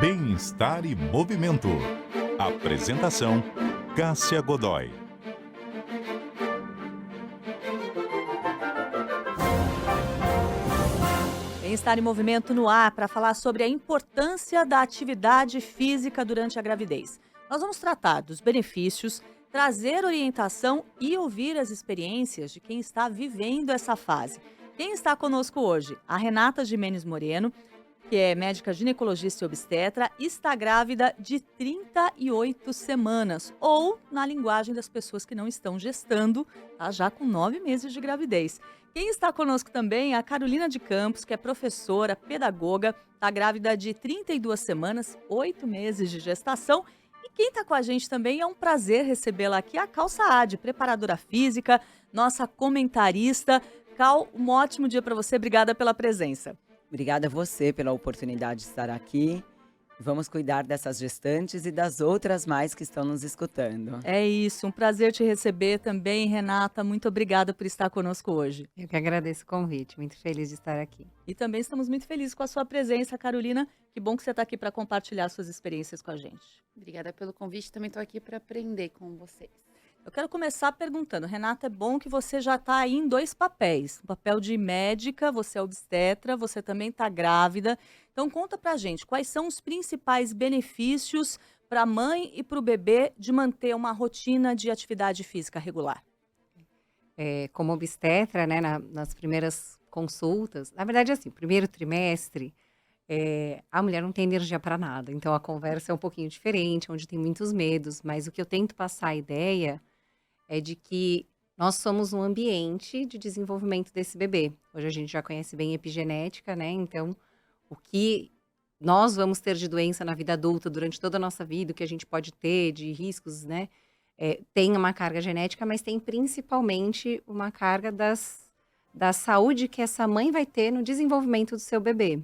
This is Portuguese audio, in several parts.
Bem-estar e movimento. Apresentação: Cássia Godoy. Bem-estar em movimento no ar para falar sobre a importância da atividade física durante a gravidez. Nós vamos tratar dos benefícios, trazer orientação e ouvir as experiências de quem está vivendo essa fase. Quem está conosco hoje? A Renata Gimenez Moreno, que é médica ginecologista e obstetra, está grávida de 38 semanas, ou, na linguagem das pessoas que não estão gestando, tá já com 9 meses de gravidez. Quem está conosco também é a Carolina de Campos, que é professora, pedagoga, está grávida de 32 semanas, 8 meses de gestação. E quem está com a gente também é um prazer recebê-la aqui, a Cal Saad, preparadora física, nossa comentarista. Cal, um ótimo dia para você, obrigada pela presença. Obrigada a você pela oportunidade de estar aqui. Vamos cuidar dessas gestantes e das outras mais que estão nos escutando. É isso, um prazer te receber também, Renata. Muito obrigada por estar conosco hoje. Eu que agradeço o convite, muito feliz de estar aqui. E também estamos muito felizes com a sua presença, Carolina. Que bom que você está aqui para compartilhar suas experiências com a gente. Obrigada pelo convite, também estou aqui para aprender com vocês. Eu quero começar perguntando, Renata, é bom que você já está aí em dois papéis. O papel de médica, você é obstetra, você também está grávida. Então conta pra gente, quais são os principais benefícios para a mãe e para o bebê de manter uma rotina de atividade física regular? Como obstetra, né, nas primeiras consultas, na verdade, assim, primeiro trimestre, a mulher não tem energia para nada, então a conversa é um pouquinho diferente, onde tem muitos medos, mas o que eu tento passar a ideia é de que nós somos um ambiente de desenvolvimento desse bebê. Hoje a gente já conhece bem epigenética, né? Então, o que nós vamos ter de doença na vida adulta durante toda a nossa vida, o que a gente pode ter de riscos, né? Tem uma carga genética, mas tem principalmente uma carga da saúde que essa mãe vai ter no desenvolvimento do seu bebê.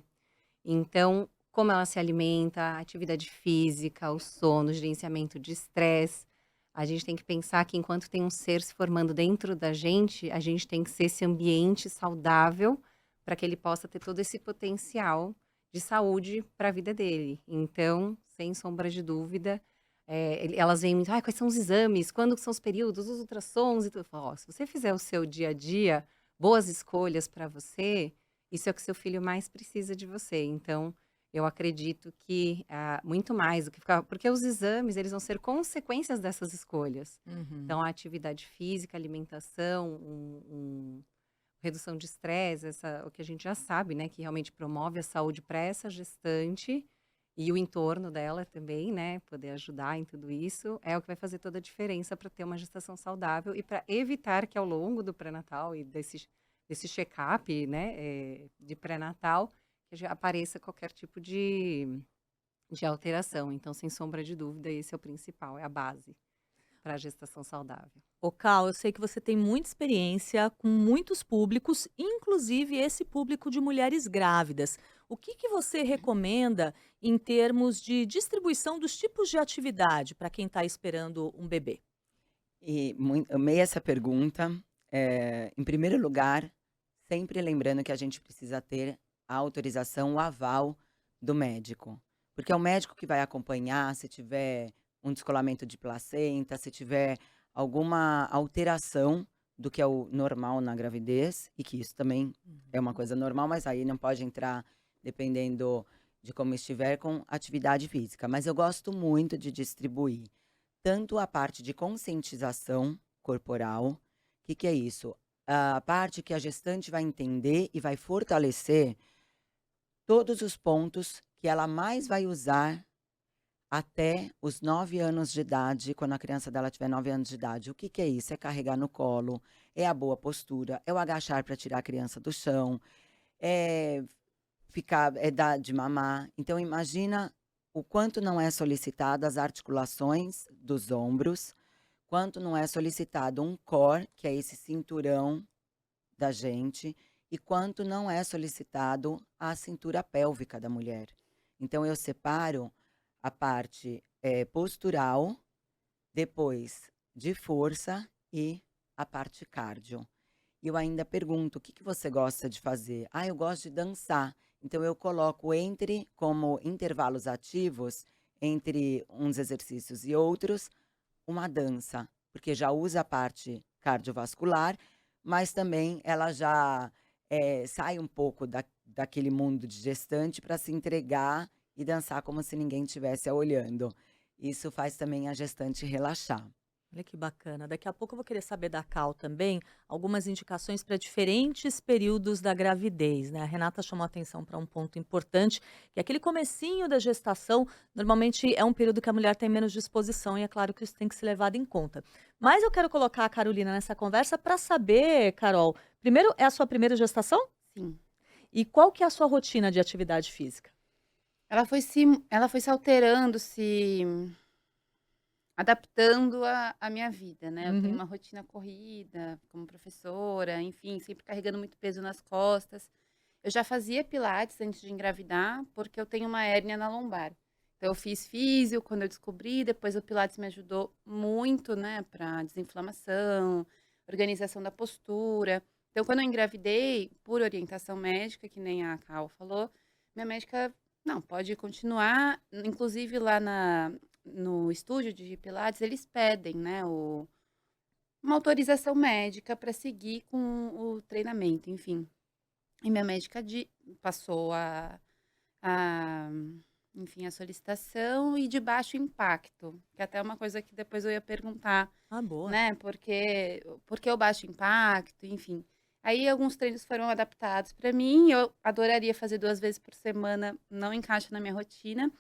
Então, como ela se alimenta, a atividade física, o sono, o gerenciamento de estresse. A gente tem que pensar que enquanto tem um ser se formando dentro da gente, a gente tem que ser esse ambiente saudável para que ele possa ter todo esse potencial de saúde para a vida dele. Então, sem sombra de dúvida, elas vêm muito, quais são os exames, quando são os períodos, os ultrassons e tudo. Eu falo, ó, se você fizer o seu dia a dia, boas escolhas para você, isso é o que seu filho mais precisa de você. Então, eu acredito que muito mais do que ficar. Porque os exames, eles vão ser consequências dessas escolhas. Uhum. Então, a atividade física, alimentação, redução de estresse, o que a gente já sabe, né? Que realmente promove a saúde para essa gestante e o entorno dela também, né? Poder ajudar em tudo isso, é o que vai fazer toda a diferença para ter uma gestação saudável e para evitar que ao longo do pré-natal e desse check-up, né? De pré-natal, que já apareça qualquer tipo de alteração. Então, sem sombra de dúvida, esse é o principal, é a base para a gestação saudável. Ô, Cal, eu sei que você tem muita experiência com muitos públicos, inclusive esse público de mulheres grávidas. O que você recomenda em termos de distribuição dos tipos de atividade para quem está esperando um bebê? E amei essa pergunta. Em primeiro lugar, sempre lembrando que a gente precisa ter a autorização, o aval do médico. Porque é o médico que vai acompanhar se tiver um descolamento de placenta, se tiver alguma alteração do que é o normal na gravidez, e que isso também é uma coisa normal, mas aí não pode entrar, dependendo de como estiver, com atividade física. Mas eu gosto muito de distribuir tanto a parte de conscientização corporal. Que é isso? A parte que a gestante vai entender e vai fortalecer todos os pontos que ela mais vai usar até os 9 anos de idade, quando a criança dela tiver 9 anos de idade. O que é isso? É carregar no colo, é a boa postura, é o agachar para tirar a criança do chão, é dar de mamar. Então imagina o quanto não é solicitado as articulações dos ombros, quanto não é solicitado um core, que é esse cinturão da gente, e quanto não é solicitado a cintura pélvica da mulher. Então eu separo a parte postural, depois de força e a parte cardio. E eu ainda pergunto, o que você gosta de fazer? Eu gosto de dançar. Então eu coloco como intervalos ativos, entre uns exercícios e outros, uma dança, porque já usa a parte cardiovascular, mas também ela já sai um pouco daquele mundo de gestante para se entregar e dançar como se ninguém estivesse a olhando. Isso faz também a gestante relaxar. Olha que bacana. Daqui a pouco eu vou querer saber da Cal também algumas indicações para diferentes períodos da gravidez, né? A Renata chamou atenção para um ponto importante, que é aquele comecinho da gestação, normalmente é um período que a mulher tem menos disposição e é claro que isso tem que ser levado em conta. Mas eu quero colocar a Carolina nessa conversa para saber, Carol, primeiro, é a sua primeira gestação? Sim. E qual que é a sua rotina de atividade física? Ela foi se alterando, se adaptando à minha vida, né. Eu tenho Uhum. uma rotina corrida, como professora, enfim, sempre carregando muito peso nas costas. Eu já fazia pilates antes de engravidar, porque eu tenho uma hérnia na lombar. Então eu fiz físio quando eu descobri, depois o pilates me ajudou muito, né, para desinflamação, organização da postura. Então quando eu engravidei, por orientação médica, que nem a Cal falou, minha médica: "Não, pode continuar", inclusive lá no estúdio de pilates, eles pedem, né, uma autorização médica para seguir com o treinamento, enfim. E minha médica passou a, enfim, a solicitação e de baixo impacto, que é até uma coisa que depois eu ia perguntar, Ah, boa. né? Porque o baixo impacto, enfim. Aí alguns treinos foram adaptados para mim. Eu adoraria fazer 2 vezes por semana, não encaixa na minha rotina.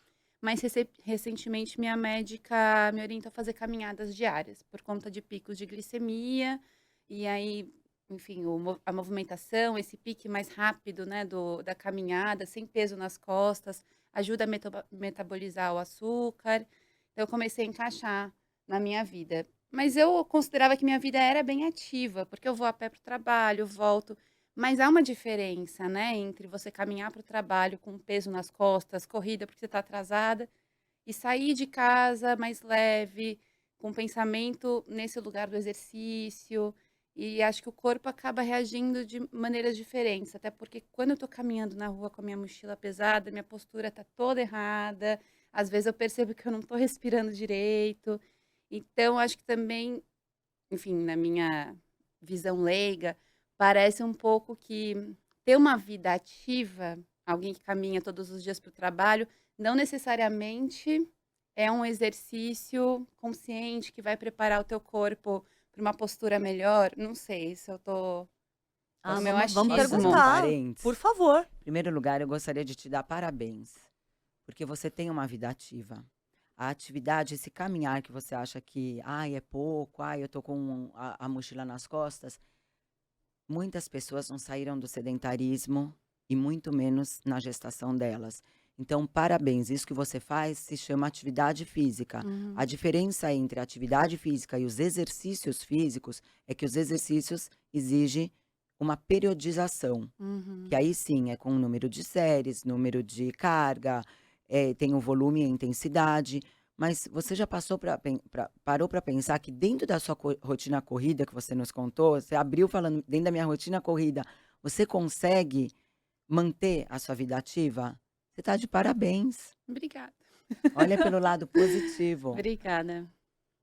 Mas recentemente minha médica me orientou a fazer caminhadas diárias por conta de picos de glicemia. E aí, enfim, a movimentação, esse pique mais rápido, né, da caminhada, sem peso nas costas, ajuda a metabolizar o açúcar. Então, eu comecei a encaixar na minha vida. Mas eu considerava que minha vida era bem ativa, porque eu vou a pé para o trabalho, volto. Mas há uma diferença, né, entre você caminhar para o trabalho com peso nas costas, corrida porque você está atrasada, e sair de casa mais leve, com pensamento nesse lugar do exercício. E acho que o corpo acaba reagindo de maneiras diferentes, até porque quando eu tô caminhando na rua com a minha mochila pesada, minha postura tá toda errada, às vezes eu percebo que eu não tô respirando direito. Então acho que também, enfim, na minha visão leiga, parece um pouco que ter uma vida ativa, alguém que caminha todos os dias para o trabalho, não necessariamente é um exercício consciente que vai preparar o teu corpo para uma postura melhor. Não sei se eu tô Ah, no meu vamos Posso fazer um achismo. perguntar. parênteses? Por favor. Em primeiro lugar, eu gostaria de te dar parabéns, porque você tem uma vida ativa. A atividade, esse caminhar que você acha que, ai, é pouco, ai, eu tô com a mochila nas costas. Muitas pessoas não saíram do sedentarismo e muito menos na gestação delas. Então, parabéns. Isso que você faz se chama atividade física. A Uhum, diferença entre a atividade física e os exercícios físicos é que os exercícios exigem uma periodização, que uhum. aí sim é com número de séries, número de carga, tem o volume e a intensidade. Mas você já parou para pensar que dentro da sua rotina corrida que você nos contou, você abriu falando dentro da minha rotina corrida, você consegue manter a sua vida ativa? Você está de parabéns. Obrigada, Olha pelo lado positivo. obrigada.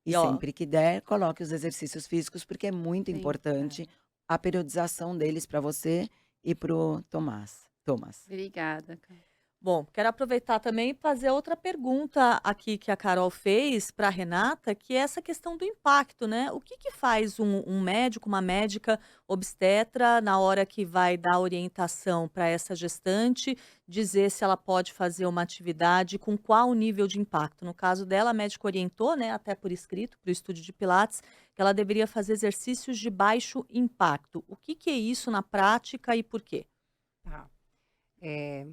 E E ó, sempre que der, coloque os exercícios físicos, porque é muito Obrigada, importante a periodização deles para você e para o Tomás. Thomas. obrigada, Ca. bom, quero aproveitar também e fazer outra pergunta aqui que a Carol fez para a Renata, que é essa questão do impacto, né? O que que faz um médico, uma médica obstetra, na hora que vai dar orientação para essa gestante, dizer se ela pode fazer uma atividade com qual nível de impacto? No caso dela, a médica orientou, né, até por escrito, para o estúdio de Pilates, que ela deveria fazer exercícios de baixo impacto. O que que é isso na prática e por quê? Tá. É,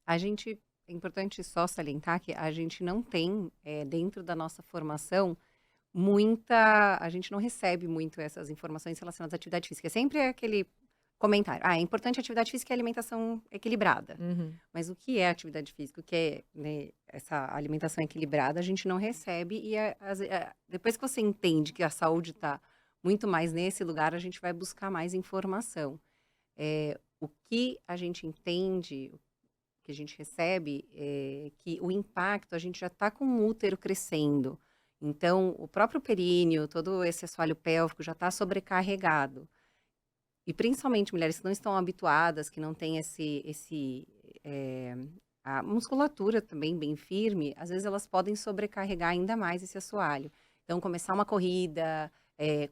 a gente, é importante só salientar que a gente não tem, dentro da nossa formação, a gente não recebe muito essas informações relacionadas à atividade física. Sempre é aquele comentário, é importante a atividade física e a alimentação equilibrada. Uhum. Mas o que é atividade física? O que é, né, essa alimentação equilibrada? A gente não recebe e depois que você entende que a saúde está muito mais nesse lugar, a gente vai buscar mais informação. o que a gente entende, o que a gente recebe, é que o impacto, a gente já está com o útero crescendo. Então, o próprio períneo, todo esse assoalho pélvico já está sobrecarregado. E principalmente mulheres que não estão habituadas, que não têm a musculatura também bem firme, às vezes elas podem sobrecarregar ainda mais esse assoalho. Então, começar uma corrida,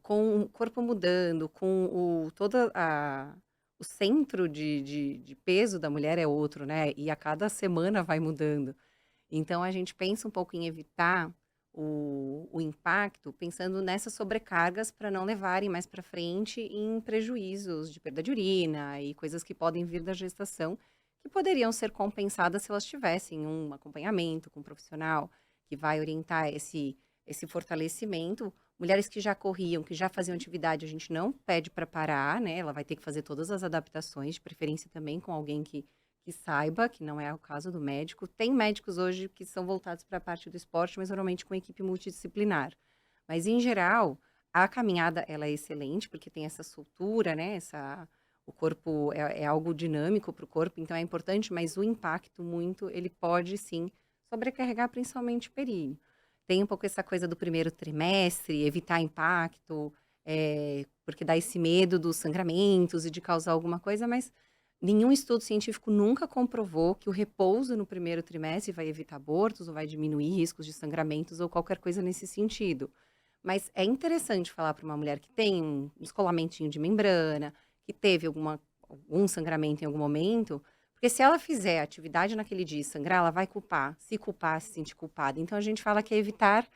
com o corpo mudando, com o centro de peso da mulher é outro, né? E a cada semana vai mudando. Então, a gente pensa um pouco em evitar o impacto, pensando nessas sobrecargas para não levarem mais para frente em prejuízos de perda de urina e coisas que podem vir da gestação, que poderiam ser compensadas se elas tivessem um acompanhamento com um profissional que vai orientar esse fortalecimento. Mulheres que já corriam, que já faziam atividade, a gente não pede para parar, né? Ela vai ter que fazer todas as adaptações, de preferência também com alguém que saiba, que não é o caso do médico. Tem médicos hoje que são voltados para a parte do esporte, mas normalmente com equipe multidisciplinar. Mas, em geral, a caminhada ela é excelente, porque tem essa soltura, né? O corpo é algo dinâmico para o corpo, então é importante, mas o impacto muito, ele pode, sim, sobrecarregar principalmente o períneo. Tem um pouco essa coisa do primeiro trimestre, evitar impacto, porque dá esse medo dos sangramentos e de causar alguma coisa, mas nenhum estudo científico nunca comprovou que o repouso no primeiro trimestre vai evitar abortos ou vai diminuir riscos de sangramentos ou qualquer coisa nesse sentido. Mas é interessante falar para uma mulher que tem um descolamentinho de membrana, que teve algum sangramento em algum momento, porque se ela fizer atividade naquele dia e sangrar, ela vai se sentir culpada. Então a gente fala que é evitar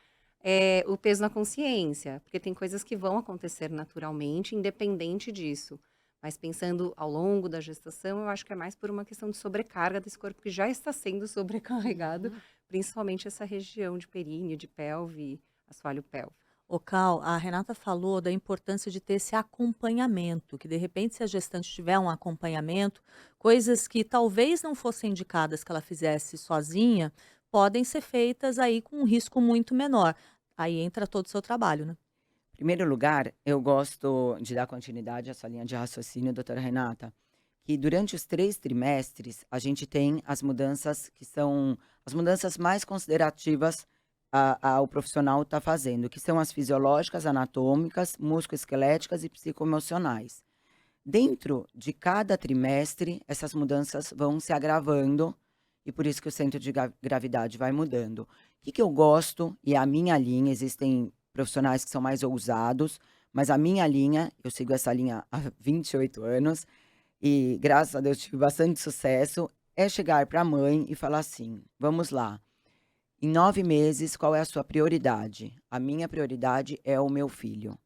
o peso na consciência, porque tem coisas que vão acontecer naturalmente, independente disso. Mas pensando ao longo da gestação, eu acho que é mais por uma questão de sobrecarga desse corpo que já está sendo sobrecarregado, principalmente essa região de períneo, de pelve, assoalho pélvico. Ô, Cal, a Renata falou da importância de ter esse acompanhamento, que de repente, se a gestante tiver um acompanhamento, coisas que talvez não fossem indicadas que ela fizesse sozinha, podem ser feitas aí com um risco muito menor. Aí entra todo o seu trabalho, né? Em primeiro lugar, eu gosto de dar continuidade a essa linha de raciocínio, doutora Renata, que durante os 3 trimestres a gente tem as mudanças que são as mudanças mais considerativas o profissional está fazendo, que são as fisiológicas, anatômicas, musculoesqueléticas e psicoemocionais. Dentro de cada trimestre, essas mudanças vão se agravando e por isso que o centro de gravidade vai mudando. O que eu gosto, e a minha linha, existem profissionais que são mais ousados, mas a minha linha, eu sigo essa linha há 28 anos, e graças a Deus tive bastante sucesso, é chegar para a mãe e falar assim, vamos lá, em 9 meses, qual é a sua prioridade? A minha prioridade é o meu filho.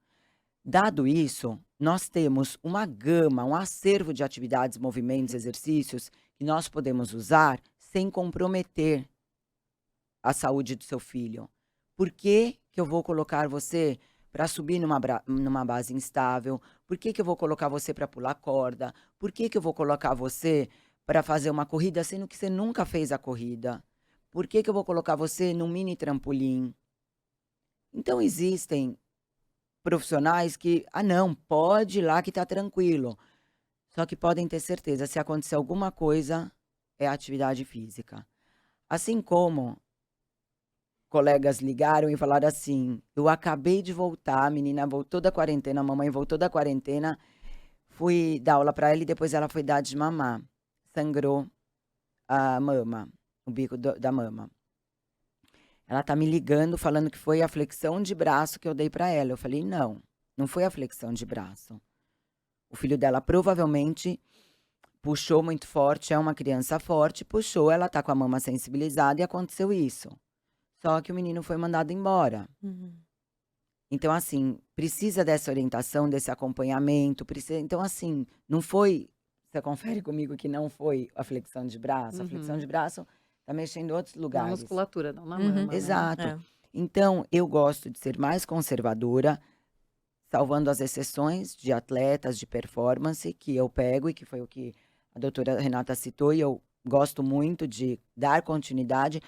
Dado isso, nós temos uma gama, um acervo de atividades, movimentos, exercícios que nós podemos usar sem comprometer a saúde do seu filho. Por que eu vou colocar você para subir numa base instável? Por que eu vou colocar você para pular corda? Por que eu vou colocar você para fazer uma corrida sendo que você nunca fez a corrida? Por que eu vou colocar você num mini trampolim? Então, existem profissionais que, não, pode ir lá que tá tranquilo. Só que podem ter certeza, se acontecer alguma coisa, é atividade física. Assim como colegas ligaram e falaram assim, eu acabei de voltar, a menina voltou da quarentena, a mamãe voltou da quarentena, fui dar aula para ela e depois ela foi dar de mamar. Sangrou a mama, o bico da mama. Ela tá me ligando falando que foi a flexão de braço que eu dei para ela. Eu falei, não foi a flexão de braço. O filho dela provavelmente puxou muito forte, é uma criança forte, puxou, ela tá com a mama sensibilizada e aconteceu isso. Só que o menino foi mandado embora. Então, assim, precisa dessa orientação, desse acompanhamento, precisa. Então, assim, não foi. Você confere comigo que não foi a flexão de braço? A flexão de braço tá mexendo em outros Na lugares. musculatura, não na mama, né? Exato. É. Então, eu gosto de ser mais conservadora, salvando as exceções de atletas de performance que eu pego e que foi o que a doutora Renata citou, e eu gosto muito de dar continuidade,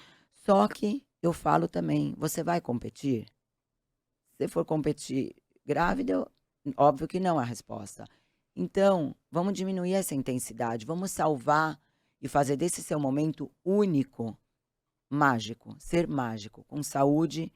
só que eu falo também, você vai competir? Se for competir grávida, óbvio que não é a resposta. Então, vamos diminuir essa intensidade, vamos salvar e fazer desse seu momento único, mágico, ser mágico, com saúde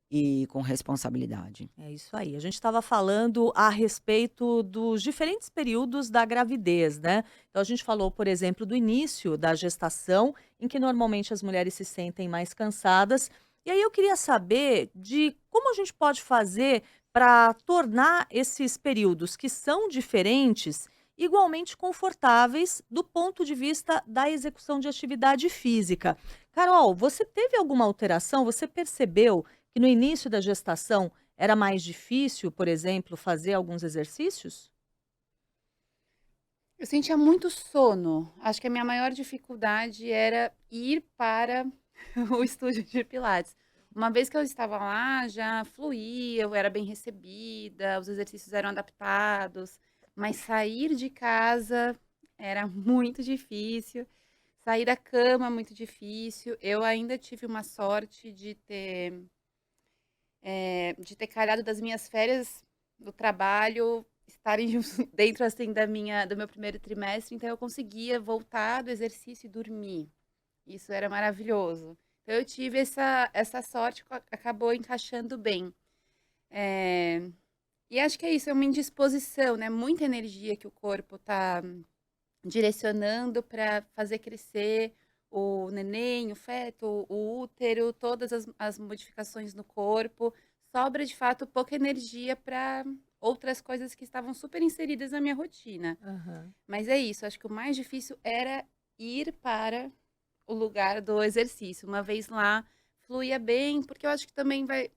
e com responsabilidade. É isso aí. A gente estava falando a respeito dos diferentes períodos da gravidez, né? Então a gente falou, por exemplo, do início da gestação, em que normalmente as mulheres se sentem mais cansadas. E aí eu queria saber de como a gente pode fazer para tornar esses períodos que são diferentes igualmente confortáveis do ponto de vista da execução de atividade física. Carol, você teve alguma alteração? Você percebeu que no início da gestação era mais difícil, por exemplo, fazer alguns exercícios? Eu sentia muito sono. Acho que a minha maior dificuldade era ir para o estúdio de pilates. Uma vez que eu estava lá, já fluía, eu era bem recebida, os exercícios eram adaptados, mas sair de casa era muito difícil. Sair da cama, muito difícil. Eu ainda tive uma sorte de ter calhado das minhas férias do trabalho estarem dentro assim do meu primeiro trimestre, então eu conseguia voltar do exercício e dormir. Isso era maravilhoso. Então eu tive essa sorte que acabou encaixando bem. É, e acho que é isso, é uma indisposição, né? Muita energia que o corpo está direcionando para fazer crescer o neném, o feto, o útero, todas as modificações no corpo. Sobra, de fato, pouca energia para outras coisas que estavam super inseridas na minha rotina. Aham. Mas é isso, acho que o mais difícil era ir para o lugar do exercício. Uma vez lá, fluía bem, porque eu acho que também vai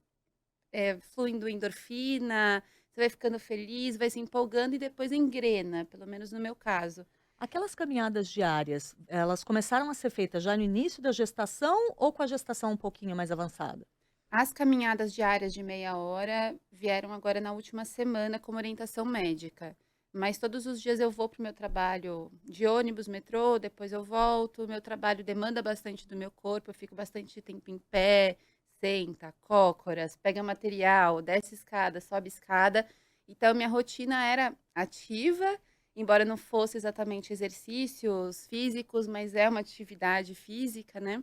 fluindo endorfina, você vai ficando feliz, vai se empolgando e depois engrena, pelo menos no meu caso. Aquelas caminhadas diárias, elas começaram a ser feitas já no início da gestação ou com a gestação um pouquinho mais avançada? As caminhadas diárias de meia hora vieram agora na última semana como orientação médica. Mas todos os dias eu vou para o meu trabalho de ônibus, metrô, depois eu volto. Meu trabalho demanda bastante do meu corpo, eu fico bastante tempo em pé, senta, cócoras, pega material, desce escada, sobe escada. Então, minha rotina era ativa, embora não fosse exatamente exercícios físicos, mas é uma atividade física, né?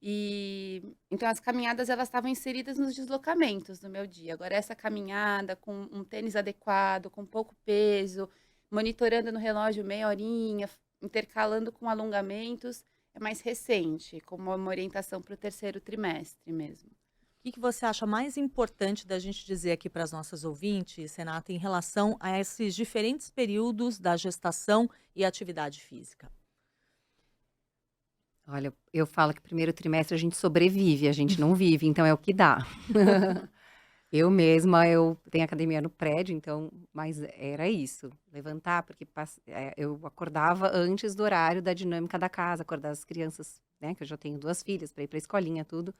E então as caminhadas elas estavam inseridas nos deslocamentos do meu dia. Agora essa caminhada com um tênis adequado, com pouco peso, monitorando no relógio meia horinha, intercalando com alongamentos, é mais recente, como uma orientação para o terceiro trimestre mesmo. O que você acha mais importante da gente dizer aqui para as nossas ouvintes, Renata, em relação a esses diferentes períodos da gestação e atividade física? Olha, eu falo que primeiro trimestre a gente sobrevive, a gente não vive, então é o que dá. Eu mesma, eu tenho academia no prédio, então, mas era isso, levantar, porque eu acordava antes do horário da dinâmica da casa, acordar as crianças, né, que eu já tenho 2 filhas, para ir para a escolinha, tudo.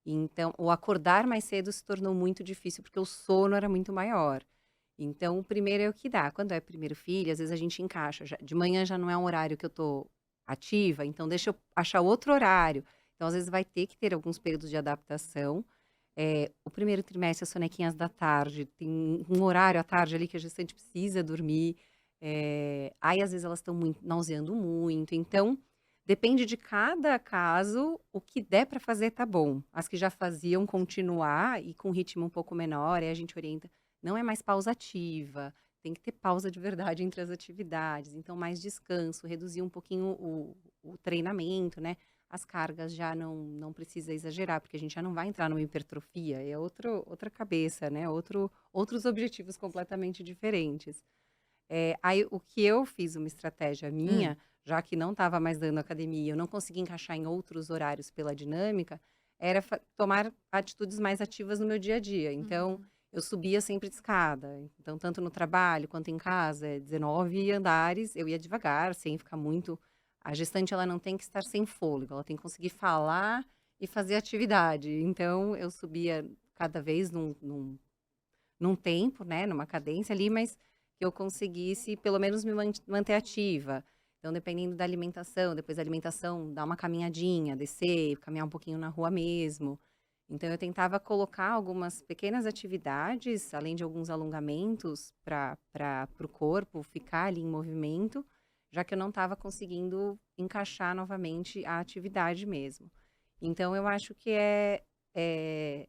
Então, o acordar mais cedo se tornou muito difícil, porque o sono era muito maior. Então, o primeiro é o que dá. Quando é primeiro filho, às vezes a gente encaixa. De manhã já não é um horário que eu tô ativa, então deixa eu achar outro horário. Então, às vezes vai ter que ter alguns períodos de adaptação. O primeiro trimestre, as sonequinhas da tarde, tem um horário à tarde ali que a gestante precisa dormir. Aí, às vezes, elas estão nauseando muito. Então, depende de cada caso, o que der para fazer tá bom. As que já faziam, continuar e com ritmo um pouco menor, aí a gente orienta. Não é mais pausa ativa, tem que ter pausa de verdade entre as atividades. Então, mais descanso, reduzir um pouquinho o treinamento, né? As cargas já não precisa exagerar, porque a gente já não vai entrar numa hipertrofia, é outra cabeça, né? Outros objetivos completamente diferentes. Aí, o que eu fiz, uma estratégia minha, já que não estava mais dando academia, eu não conseguia encaixar em outros horários pela dinâmica, era tomar atitudes mais ativas no meu dia a dia. Então, eu subia sempre de escada. Então, tanto no trabalho quanto em casa, 19 andares, eu ia devagar, sem ficar muito. A gestante, ela não tem que estar sem fôlego, ela tem que conseguir falar e fazer atividade. Então, eu subia cada vez num tempo, né, numa cadência ali, mas que eu conseguisse pelo menos me manter ativa. Então, dependendo da alimentação, depois da alimentação, dar uma caminhadinha, descer, caminhar um pouquinho na rua mesmo. Então, eu tentava colocar algumas pequenas atividades, além de alguns alongamentos, para o corpo ficar ali em movimento, já que eu não estava conseguindo encaixar novamente a atividade mesmo. Então, eu acho que é, é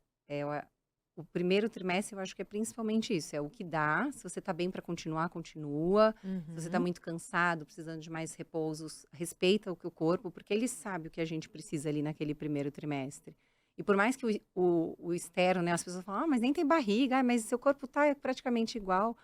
o primeiro trimestre, eu acho que é principalmente isso, é o que dá. Se você está bem para continuar, continua. Se você está Uhum. muito cansado, precisando de mais repousos, respeita o que o corpo, porque ele sabe o que a gente precisa ali naquele primeiro trimestre. E por mais que o externo, né, as pessoas falam, mas nem tem barriga, mas seu corpo está praticamente igual.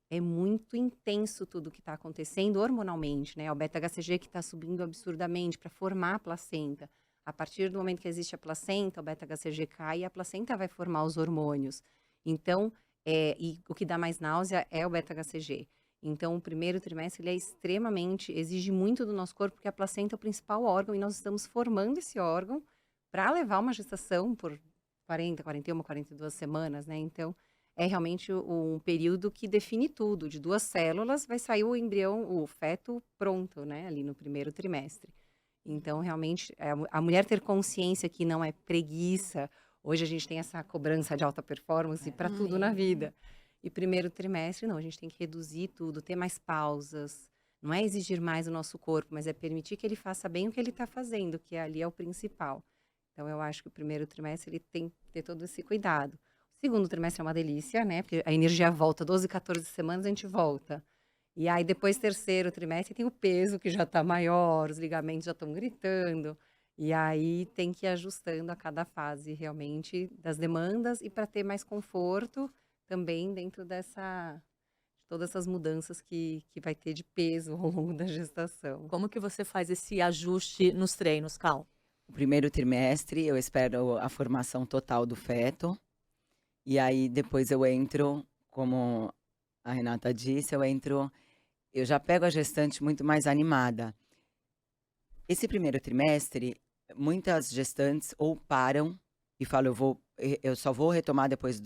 É muito intenso tudo que está acontecendo hormonalmente, né? O beta-HCG que está subindo absurdamente para formar a placenta. A partir do momento que existe a placenta, o beta-HCG cai e a placenta vai formar os hormônios. Então, e o que dá mais náusea é o beta-HCG. Então, o primeiro trimestre ele é extremamente, exige muito do nosso corpo, porque a placenta é o principal órgão e nós estamos formando esse órgão para levar uma gestação por 40, 41, 42 semanas, né? Então, é realmente um período que define tudo. De 2 células vai sair o embrião, o feto pronto, né? Ali no primeiro trimestre. Então, realmente, a mulher ter consciência que não é preguiça. Hoje a gente tem essa cobrança de alta performance para tudo na vida. E primeiro trimestre, não, a gente tem que reduzir tudo, ter mais pausas. Não é exigir mais o nosso corpo, mas é permitir que ele faça bem o que ele está fazendo, que ali é o principal. Então, eu acho que o primeiro trimestre ele tem que ter todo esse cuidado. O segundo trimestre é uma delícia, né? Porque a energia volta, 12, 14 semanas a gente volta. E aí, depois, terceiro trimestre, tem o peso que já está maior, os ligamentos já estão gritando. E aí, tem que ir ajustando a cada fase, realmente, das demandas e para ter mais conforto também dentro de todas essas mudanças que vai ter de peso ao longo da gestação. Como que você faz esse ajuste nos treinos, Cal? O primeiro trimestre, eu espero a formação total do feto. E aí, depois eu entro, como a Renata disse, eu já pego a gestante muito mais animada. Esse primeiro trimestre, muitas gestantes ou param e falam, eu só vou retomar depois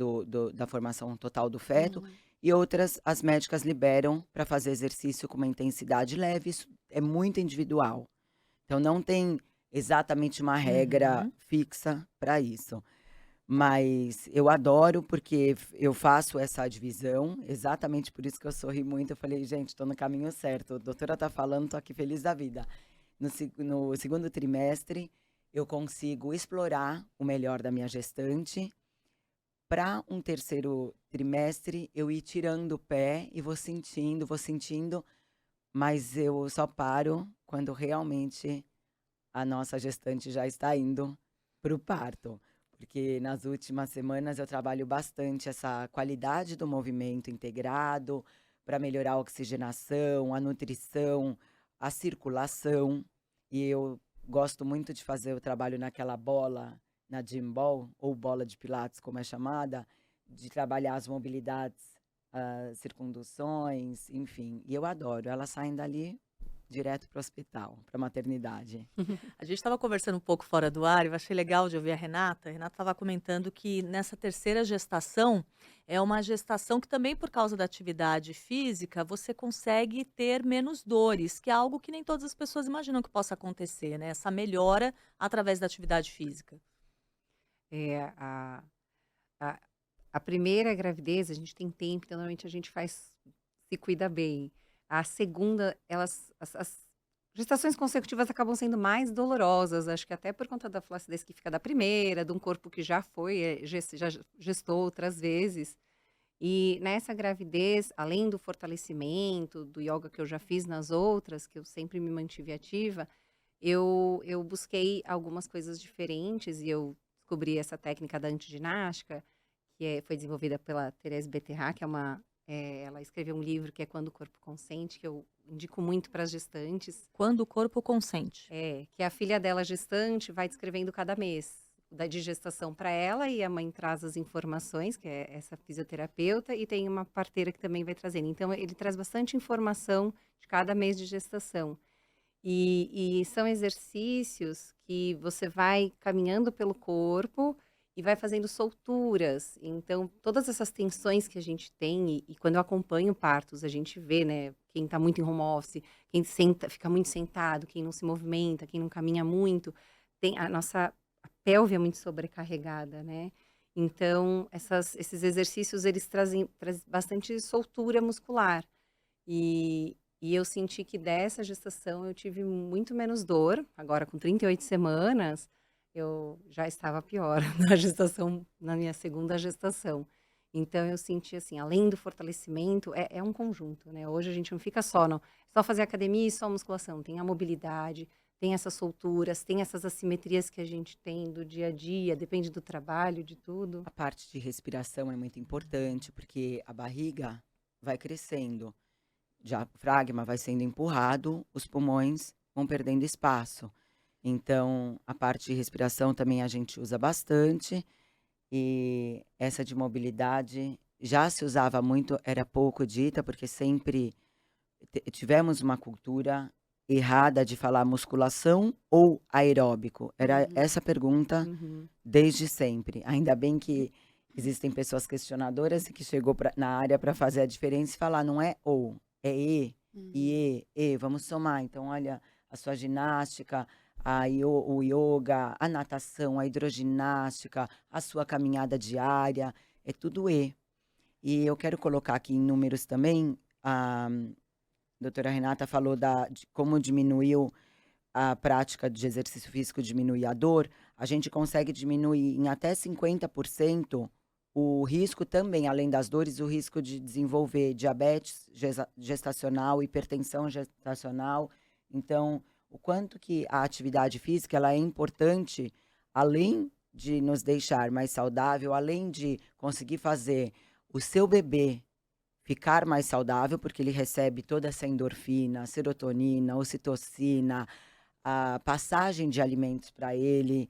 da formação total do feto. E outras, as médicas liberam para fazer exercício com uma intensidade leve. Isso é muito individual. Então, não tem exatamente uma regra Uhum. fixa para isso. Mas eu adoro porque eu faço essa divisão, exatamente por isso que eu sorri muito. Eu falei, gente, estou no caminho certo. A doutora está falando, estou aqui feliz da vida. No segundo trimestre, eu consigo explorar o melhor da minha gestante. Para um terceiro trimestre, eu ir tirando o pé e vou sentindo, mas eu só paro quando realmente a nossa gestante já está indo para o parto. Porque nas últimas semanas eu trabalho bastante essa qualidade do movimento integrado para melhorar a oxigenação, a nutrição, a circulação. E eu gosto muito de fazer o trabalho naquela bola, na gym ball, ou bola de pilates, como é chamada, de trabalhar as mobilidades, as circunduções, enfim. E eu adoro. Elas saem dali direto para o hospital, para a maternidade. A gente estava conversando um pouco fora do ar e eu achei legal de ouvir a Renata. A Renata estava comentando que nessa terceira gestação é uma gestação que também por causa da atividade física você consegue ter menos dores, que é algo que nem todas as pessoas imaginam que possa acontecer, né? Essa melhora através da atividade física. É, a, a primeira gravidez, a gente tem tempo, então normalmente a gente se cuida bem. A segunda, as gestações consecutivas acabam sendo mais dolorosas, acho que até por conta da flacidez que fica da primeira, de um corpo que já já gestou outras vezes. E nessa gravidez, além do fortalecimento, do yoga que eu já fiz nas outras, que eu sempre me mantive ativa, eu busquei algumas coisas diferentes e eu descobri essa técnica da antiginástica, que foi desenvolvida pela Thérèse Betterra, que ela escreveu um livro que é Quando o Corpo Consente, que eu indico muito para as gestantes. Quando o corpo consente. Que a filha dela gestante vai descrevendo cada mês de gestação para ela e a mãe traz as informações, que é essa fisioterapeuta, e tem uma parteira que também vai trazendo. Então, ele traz bastante informação de cada mês de gestação. E são exercícios que você vai caminhando pelo corpo e vai fazendo solturas. Então, todas essas tensões que a gente tem, e quando eu acompanho partos, a gente vê, né, quem está muito em home office, quem fica muito sentado, quem não se movimenta, quem não caminha muito, tem a pelve é muito sobrecarregada, né? Então, esses exercícios, eles trazem bastante soltura muscular. E eu senti que dessa gestação eu tive muito menos dor. Agora, com 38 semanas, eu já estava pior na gestação, na minha segunda gestação. Então, eu senti assim, além do fortalecimento, é um conjunto, né? Hoje a gente não fica só fazer academia e só musculação. Tem a mobilidade, tem essas solturas, tem essas assimetrias que a gente tem do dia a dia, depende do trabalho, de tudo. A parte de respiração é muito importante, porque a barriga vai crescendo, o diafragma vai sendo empurrado, os pulmões vão perdendo espaço. Então, a parte de respiração também a gente usa bastante. E essa de mobilidade já se usava muito, era pouco dita, porque sempre tivemos uma cultura errada de falar musculação ou aeróbico. Era Uhum, essa pergunta uhum. desde sempre. Ainda bem que existem pessoas questionadoras e que chegou na área para fazer a diferença e falar, não é ou, é vamos somar. Então, olha, a sua ginástica, o yoga, a natação, a hidroginástica, a sua caminhada diária, é tudo E. E eu quero colocar aqui em números também, a doutora Renata falou de como diminuiu a prática de exercício físico, diminui a dor, a gente consegue diminuir em até 50% o risco também, além das dores, o risco de desenvolver diabetes gestacional, hipertensão gestacional. Então, o quanto que a atividade física ela é importante, além de nos deixar mais saudável, além de conseguir fazer o seu bebê ficar mais saudável, porque ele recebe toda essa endorfina, serotonina, ocitocina, a passagem de alimentos para ele,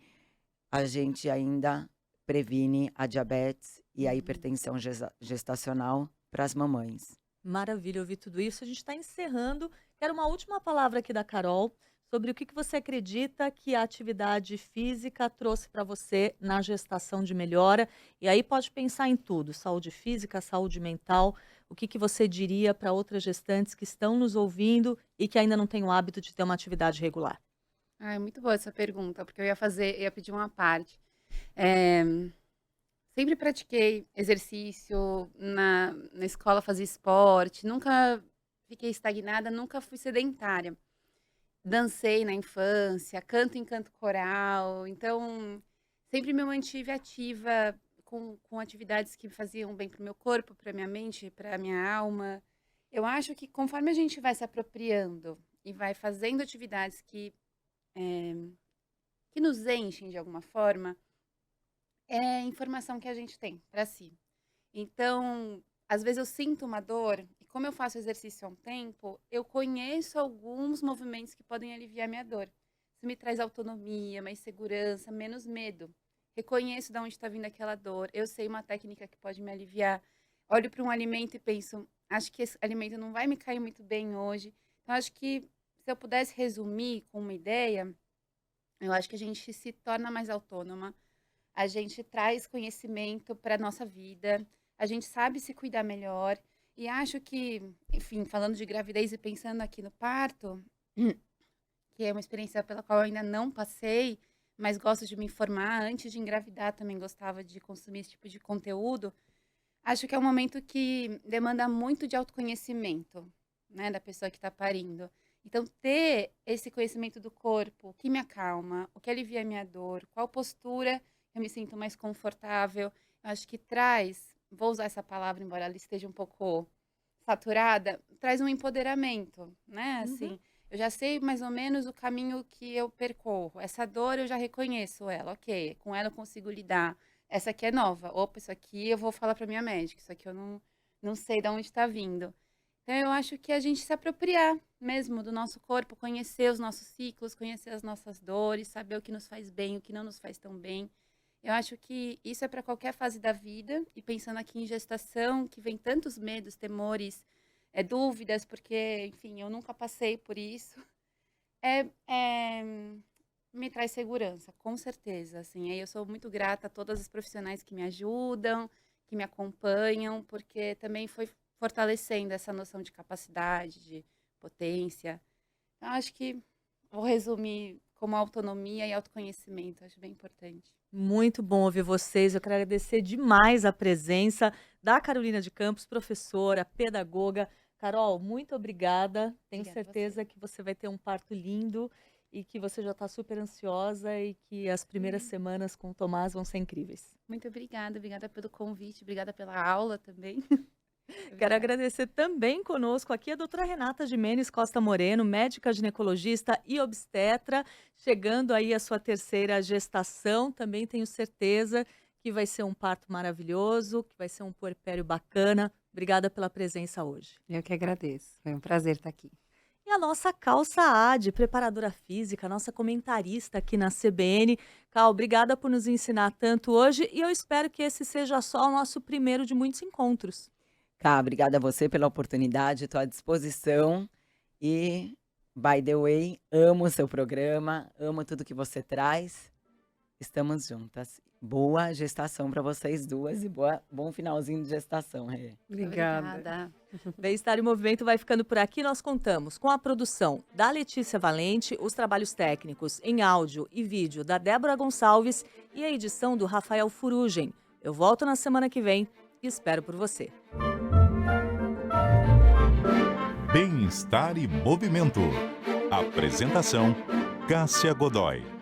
a gente ainda previne a diabetes e a hipertensão gestacional para as mamães. Maravilha ouvir tudo isso. A gente está encerrando. Quero uma última palavra aqui da Carol sobre o que você acredita que a atividade física trouxe para você na gestação de melhora. E aí pode pensar em tudo: saúde física, saúde mental. O que você diria para outras gestantes que estão nos ouvindo e que ainda não têm o hábito de ter uma atividade regular? Ah, é muito boa essa pergunta, porque ia pedir uma parte. Eh, Sempre pratiquei exercício, na escola fazia esporte, nunca fiquei estagnada, nunca fui sedentária. Dancei na infância, canto em canto coral, então sempre me mantive ativa com atividades que faziam bem para o meu corpo, para minha mente, para minha alma. Eu acho que conforme a gente vai se apropriando e vai fazendo atividades eh, que nos enchem de alguma forma, é a informação que a gente tem para si. Então, às vezes eu sinto uma dor, e como eu faço exercício há um tempo, eu conheço alguns movimentos que podem aliviar minha dor. Isso me traz autonomia, mais segurança, menos medo. Reconheço de onde está vindo aquela dor. Eu sei uma técnica que pode me aliviar. Olho para um alimento e penso, acho que esse alimento não vai me cair muito bem hoje. Então, acho que se eu pudesse resumir com uma ideia, eu acho que a gente se torna mais autônoma, a gente traz conhecimento para a nossa vida, a gente sabe se cuidar melhor. E acho que, enfim, falando de gravidez e pensando aqui no parto, que é uma experiência pela qual eu ainda não passei, mas gosto de me informar. Antes de engravidar, também gostava de consumir esse tipo de conteúdo. Acho que é um momento que demanda muito de autoconhecimento, né, da pessoa que está parindo. Então, ter esse conhecimento do corpo, o que me acalma, o que alivia a minha dor, qual postura eu me sinto mais confortável, eu acho que traz, vou usar essa palavra, embora ela esteja um pouco saturada, traz um empoderamento, né? Uhum. Assim, eu já sei mais ou menos o caminho que eu percorro. Essa dor eu já reconheço ela, ok, com ela eu consigo lidar. Essa aqui é nova. Opa, isso aqui eu vou falar para minha médica, isso aqui eu não sei de onde está vindo. Então, eu acho que a gente se apropriar mesmo do nosso corpo, conhecer os nossos ciclos, conhecer as nossas dores, saber o que nos faz bem, o que não nos faz tão bem. Eu acho que isso é para qualquer fase da vida, e pensando aqui em gestação, que vem tantos medos, temores, dúvidas, porque, enfim, eu nunca passei por isso. É, é, Me traz segurança, com certeza, assim. Aí eu sou muito grata a todas as profissionais que me ajudam, que me acompanham, porque também foi fortalecendo essa noção de capacidade, de potência. Então, acho que vou resumir como autonomia e autoconhecimento. Acho bem importante. Muito bom ouvir vocês. Eu quero agradecer demais a presença da Carolina de Campos, professora, pedagoga. Carol, muito obrigada. Tenho Obrigada a certeza que você vai ter um parto lindo e que você já está super ansiosa e que as primeiras semanas com o Tomás vão ser incríveis. Muito obrigada. Obrigada pelo convite. Obrigada pela aula também. Quero Obrigada. agradecer também conosco aqui a doutora Renata Gimenez Costa Moreno, médica ginecologista e obstetra, chegando aí a sua terceira gestação. Também tenho certeza que vai ser um parto maravilhoso, que vai ser um puerpério bacana. Obrigada pela presença hoje. Eu que agradeço. Foi um prazer estar aqui. E a nossa Cal Saad, preparadora física, nossa comentarista aqui na CBN. Cal, obrigada por nos ensinar tanto hoje e eu espero que esse seja só o nosso primeiro de muitos encontros. Cá, obrigada a você pela oportunidade, estou à disposição. E, by the way, amo o seu programa, amo tudo que você traz. Estamos juntas. Boa gestação para vocês duas e bom finalzinho de gestação, Rê. Obrigada. Bem-Estar em Movimento vai ficando por aqui. Nós contamos com a produção da Letícia Valente, os trabalhos técnicos em áudio e vídeo da Débora Gonçalves e a edição do Rafael Furugem. Eu volto na semana que vem e espero por você. Bem-Estar e Movimento. Apresentação: Cássia Godoy.